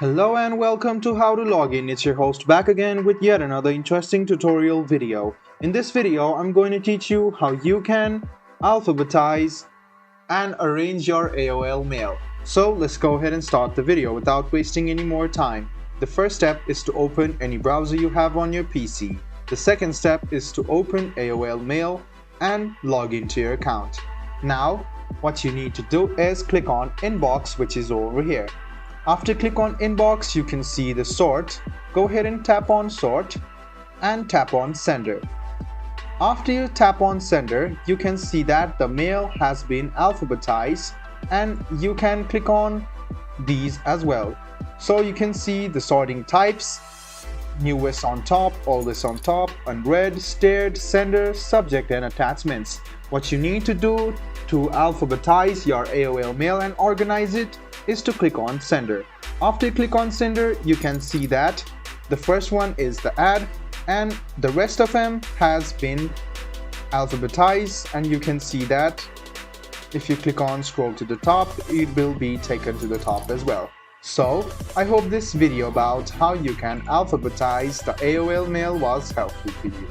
Hello and welcome to How to Login. It's your host back again with yet another interesting tutorial video. In this video, I'm going to teach you how you can alphabetize and arrange your AOL mail. So let's go ahead and start the video without wasting any more time. The first step is to open any browser you have on your PC. The second step is to open AOL mail and log into your account. Now, what you need to do is click on Inbox, which is over here. After click on Inbox, you can see the sort. Go ahead and tap on Sort and tap on Sender. After you tap on Sender, you can see that the mail has been alphabetized, and you can click on these as well. So you can see the sorting types: newest on top, oldest on top, unread, stared, sender, subject, and attachments. What you need to do to alphabetize your AOL mail and organize it is to click on Sender. After you click on Sender, you can see that the first one is the ad and the rest of them has been alphabetized, and you can see that if you click on scroll to the top, it will be taken to the top as well. So, I hope this video about how you can alphabetize the AOL mail was helpful to you.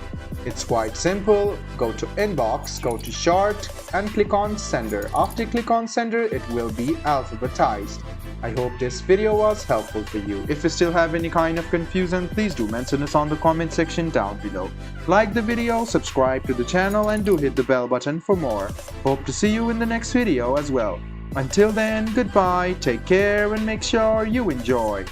It's quite simple. Go to Inbox, go to Sort, and click on Sender. After you click on Sender, it will be alphabetized. I hope this video was helpful for you. If you still have any kind of confusion, please do mention us on the comment section down below. Like the video, subscribe to the channel, and do hit the bell button for more. Hope to see you in the next video as well. Until then, goodbye, take care, and make sure you enjoy.